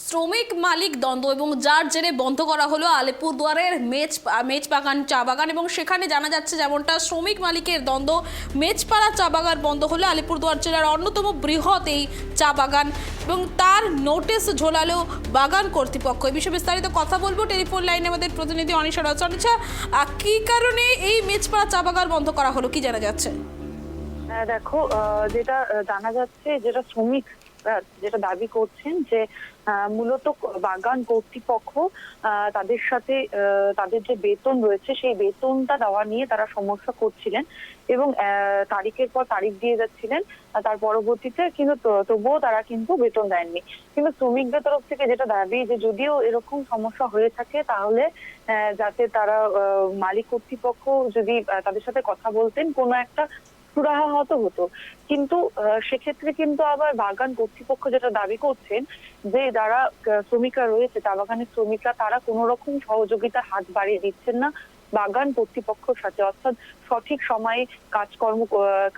শ্রমিক মালিক দ্বন্দ্ব এবং যার জেরে বন্ধ করা হলো আলিপুরদুয়ারের মেজবাগান চা বাগান এবং সেখানে জানা যাচ্ছে যেমনটা শ্রমিক মালিকের দ্বন্দ্ব মেজপাড়া চা বাগান বন্ধ হলো আলিপুরদুয়ার জেলার অন্যতম বৃহৎ এই চা বাগান এবং তার নোটিশ ঝোলালো বাগান কর্তৃপক্ষ। এই বিষয়ে বিস্তারিত কথা বলবো, টেলিফোন লাইনে আমাদের প্রতিনিধি অনিশা রচন। কি কারণে এই মেজপাড়া চা বাগান বন্ধ করা হলো, কি জানা যাচ্ছে? দেখো, যেটা জানা যাচ্ছে, যেটা শ্রমিক যেটা দাবি করছেন যে মূলত বাগান কর্তৃপক্ষ তাদের সাথে তাদের যে বেতন রয়েছে সেই বেতনটা দেওয়া নিয়ে তারা সমস্যা করছিলেন এবং তারিখের পর তারিখ দিয়ে যাচ্ছিলেন। তার পরবর্তীতে কিন্তু তবুও তারা কিন্তু বেতন দেননি। কিন্তু শ্রমিকদের তরফ থেকে যেটা দাবি যে যদিও এরকম সমস্যা হয়ে থাকে তাহলে যাতে তারা মালিক কর্তৃপক্ষ যদি তাদের সাথে কথা বলতেন কোনো একটা সুরাহা হতো। কিন্তু সেক্ষেত্রে কিন্তু আবার বাগান কর্তৃপক্ষ যেটা দাবি করছেন যে যারা শ্রমিকরা রয়েছে চা বাগানের শ্রমিকরা তারা কোন রকম সহযোগিতার হাত বাড়িয়ে দিচ্ছেন না বাগান কর্তৃপক্ষের সাথে, অর্থাৎ সঠিক সময়ে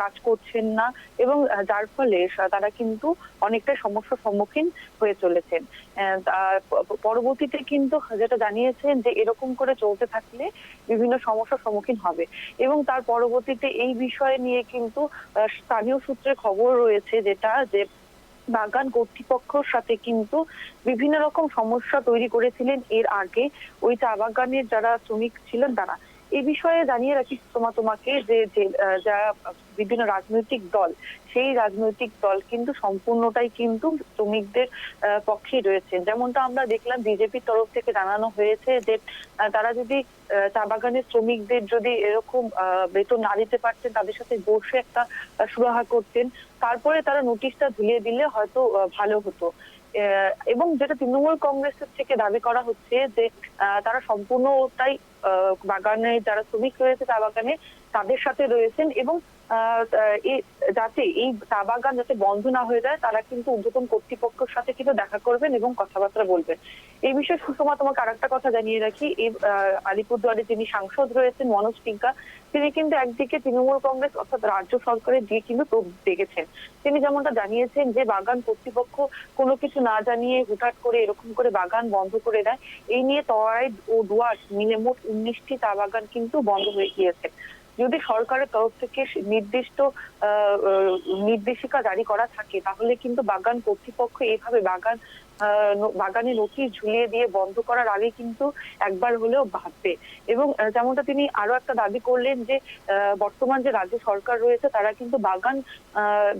কাজ করছেন না এবং যার ফলে তারা কিন্তু অনেকটা সমস্যার সম্মুখীন হয়ে চলেছেন। পরবর্তীতে কিন্তু যেটা জানিয়েছেন যে এরকম করে চলতে থাকলে বিভিন্ন সমস্যার সম্মুখীন হবে এবং তার পরবর্তীতে এই বিষয়ে নিয়ে কিন্তু স্থানীয় সূত্রে খবর রয়েছে যেটা যে বাগান কর্তৃপক্ষের সাথে কিন্তু বিভিন্ন রকম সমস্যা তৈরি করেছিলেন এর আগে ওই চা বাগানের যারা শ্রমিক ছিলেন তারা। এই বিষয়ে জানিয়ে রাখি তোমাকে যে যারা বিভিন্ন রাজনৈতিক দল সেই রাজনৈতিক দল কিন্তু সম্পূর্ণটাই কিন্তু শ্রমিকদের পক্ষেই রয়েছেন। যেমনটা আমরা দেখলাম বিজেপির তরফ থেকে জানানো হয়েছে যে তারা যদি চা বাগানের শ্রমিকদের যদি এরকম বেতন না দিতে পারতেন তাদের সাথে বসে একটা সুরাহা করতেন, তারপরে তারা নোটিশটা ঝুলিয়ে দিলে হয়তো ভালো হতো। এবং যেটা তৃণমূল কংগ্রেসের থেকে দাবি করা হচ্ছে যে তারা সম্পূর্ণটাই বাগানে যারা শ্রমিক রয়েছে চা বাগানে তাদের সাথে রয়েছেন এবং যাতে এই চা বাগান যাতে বন্ধ না হয়ে যায় তারা কিন্তু ঊর্ধ্বতন কর্তৃপক্ষের সাথে কিন্তু দেখা করবেন এবং কথাবার্তা বলবেন। এই বিষয়ে সুষমা তোমাকে আরেকটা কথা জানিয়ে রাখি, এই আলিপুরদুয়ারে যিনি সাংসদ রয়েছেন মনোজ টিঙ্কা তিনি কিন্তু একদিকে তৃণমূল কংগ্রেস অর্থাৎ রাজ্য সরকারের দিয়ে কিন্তু তোপ দেখেছেন। তিনি যেমনটা জানিয়েছেন যে বাগান কর্তৃপক্ষ কোনো কিছু না জানিয়ে হুটহাট করে এরকম করে বাগান বন্ধ করে দেয়। এই নিয়ে তরাই ও ডুয়ার্স মিলে মোট 19টি চা বাগান কিন্তু বন্ধ হয়ে গিয়েছে। যদি সরকারের তরফ থেকে নির্দিষ্ট নির্দেশিকা জারি করা থাকে তাহলে কিন্তু বাগান কর্তৃপক্ষ এইভাবে বাগানে নোটিশ ঝুলিয়ে দিয়ে বন্ধ করার আগে কিন্তু একবার হলেও ভাববে। এবং যেমনটা তিনি আরো একটা দাবি করলেন যে বর্তমান যে রাজ্য সরকার রয়েছে তারা কিন্তু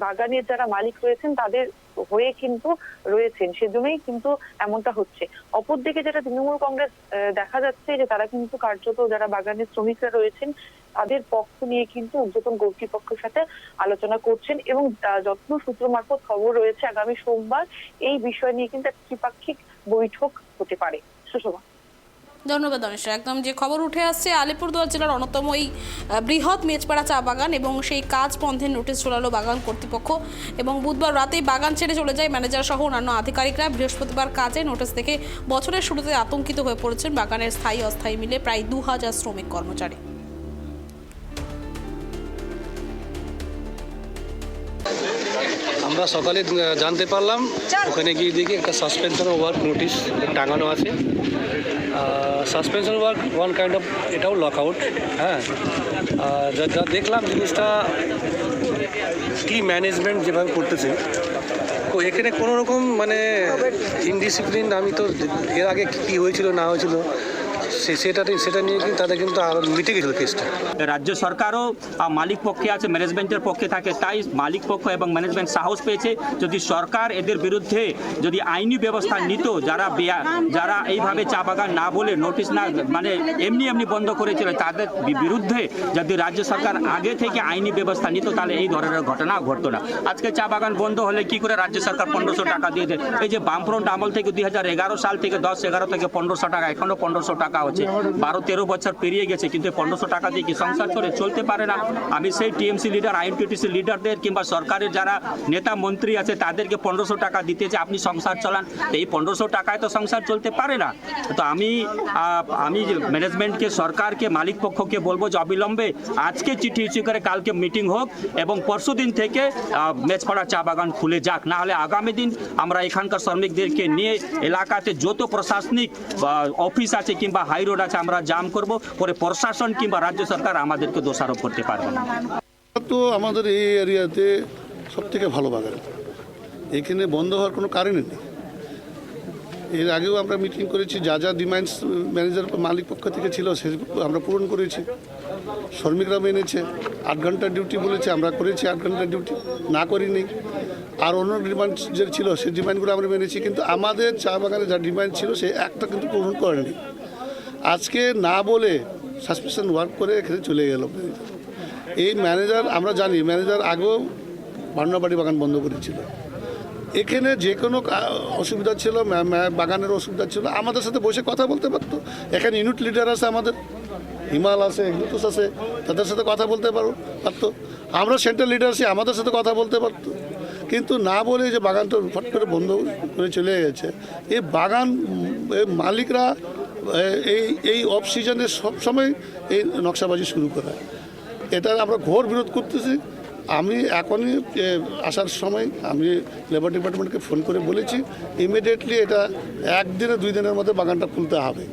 বাগানের যারা মালিক রয়েছেন তাদের হয়ে কিন্তু রয়েছেন, সেজন্যই কিন্তু এমনটা হচ্ছে। অপরদিকে যেটা তৃণমূল কংগ্রেস দেখা যাচ্ছে যে তারা কিন্তু কার্যত যারা বাগানের শ্রমিকরা রয়েছেন তাদের পক্ষ নিয়ে কিন্তু ঊর্ধ্বতন কর্তৃপক্ষের সাথে আলোচনা করছেন এবং যত্ন সূত্র মারফত খবর রয়েছে আগামী সোমবার এই বিষয় নিয়ে কিন্তু একটা ত্রিপাক্ষিক বৈঠক হতে পারে। সুষমা। ধন্যবাদ অনিশা। একদম যে খবর উঠে আসছে আলিপুরদুয়ার জেলার অন্যতম এই বৃহৎ মেজপাড়া চা বাগান এবং সেই কাজ বন্ধের নোটিশ ঝোলালো বাগান কর্তৃপক্ষ এবং বুধবার রাতেই বাগান ছেড়ে চলে যায় ম্যানেজার সহ অন্যান্য আধিকারিকরা। বৃহস্পতিবার কাজে নোটিশ থেকে বছরের শুরুতে আতঙ্কিত হয়ে পড়েছেন বাগানের স্থায়ী অস্থায়ী মিলে প্রায় 2000 শ্রমিক কর্মচারী। আমরা সকালে জানতে পারলাম, ওখানে গিয়ে দেখি একটা সাসপেনশন ওয়ার্ক নোটিশ টাঙানো আছে। Suspension work one kind of এটাও লকআউট। হ্যাঁ, যা দেখলাম জিনিসটা কি ম্যানেজমেন্ট যেভাবে করতেছে তো এখানে কোনো রকম মানে ইনডিসিপ্লিন, আমি তো এর আগে কী হয়েছিল না হয়েছিল সেটা নিয়ে কিন্তু তাদের কিন্তু আরো মিটে গেছিল কেসটা। রাজ্য সরকারও মালিক পক্ষে আছে, ম্যানেজমেন্টের পক্ষে থাকে, তাই মালিক পক্ষ এবং ম্যানেজমেন্ট সাহস পেয়েছে যদি সরকার এদের বিরুদ্ধে যদি আইনি ব্যবস্থা নিত, যারা এইভাবে চা বাগান না বলে নোটিশ না মানে এমনি বন্ধ করেছিল তাদের বিরুদ্ধে যদি রাজ্য সরকার আগে থেকে আইনি ব্যবস্থা নিত তাহলে এই ধরনের ঘটনা ঘটতো না। আজকে চা বাগান বন্ধ হলে কি করে রাজ্য সরকার 1500 টাকা দিয়ে দেয়? এই যে বামফ্রন্ট আমল থেকে 2011 সাল থেকে 10-11 থেকে 1500 টাকা, এখনো 1500 টাকা টাকা হচ্ছে। 12-13 বছর পেরিয়ে গেছে, কিন্তু 1500 টাকা দিয়ে কি সংসার চলতে পারে না? আমি সেই টিএমসি লিডার, আইএনটিটিসি লিডারদের কিংবা সরকারের যারা নেতা মন্ত্রী আছে তাদেরকে 1500 টাকা দিতে যে আপনি সংসার চালান, তো এই 1500 টাকায় তো সংসার চলতে পারে না। তো আমি ম্যানেজমেন্টকে, সরকারকে, মালিক পক্ষকে বলবো যে অবিলম্বে আজকে চিঠি ইস্যু করে কালকে মিটিং হোক এবং পরশুদিন থেকে মেচপাড়া চা বাগান খুলে যাক। না হলে আগামী দিন আমরা এখানকার শ্রমিকদেরকে নিয়ে এলাকাতে যত প্রশাসনিক অফিস আছে কিংবা হাই রোড আছে আমরা জাম করব, পরে প্রশাসন কিংবা রাজ্য সরকার আমাদেরকে দোষারোপ করতে পারবে না। তো আমাদের এই এরিয়াতে সবথেকে ভালো বাগান, এখানে বন্ধ হওয়ার কোনো কারণই নেই। এর আগেও আমরা মিটিং করেছি, যা যা ডিমান্ডস ম্যানেজার মালিক পক্ষ থেকে ছিল সে আমরা পূরণ করেছি। শ্রমিকরা মেনেছে, 8 ঘন্টার ডিউটি বলেছে, আমরা করেছি 8 ঘন্টার ডিউটি, না করিনি। আর অন্য ডিমান্ড যে ছিল সেই ডিমান্ডগুলো আমরা মেনেছি, কিন্তু আমাদের চা বাগানে যা ডিমান্ড ছিল সে একটা কিন্তু পূরণ করেনি। আজকে না বলে সাসপেনশন ওয়ার্ক করে এখানে চলে গেল এই ম্যানেজার। আমরা জানি ম্যানেজার আগেও ভান্নাবাড়ি বাগান বন্ধ করেছিল। এখানে যে কোনো অসুবিধা ছিল, বাগানের অসুবিধা ছিল, আমাদের সাথে বসে কথা বলতে পারতো। এখানে ইউনিট লিডার আছে, আমাদের হিমাল আছে, এগুলোস আছে, তাদের সাথে কথা বলতে পারতো। আমরা সেন্ট্রাল লিডার আছি, আমাদের সাথে কথা বলতে পারতো। কিন্তু না বলে যে বাগানটা ফট করে বন্ধ করে চলে গেছে। এই বাগান মালিকরা এই অফ সিজনে সবসময় এই নকশাবাজি শুরু করে, এটার আমরা ঘোর বিরোধ করতেছি। আমি এখনই আসার সময় আমি লেবার ডিপার্টমেন্টকে ফোন করে বলেছি ইমিডিয়েটলি এটা 1 দিনে 2 দিনের মধ্যে বাগানটা খুলতে হবে।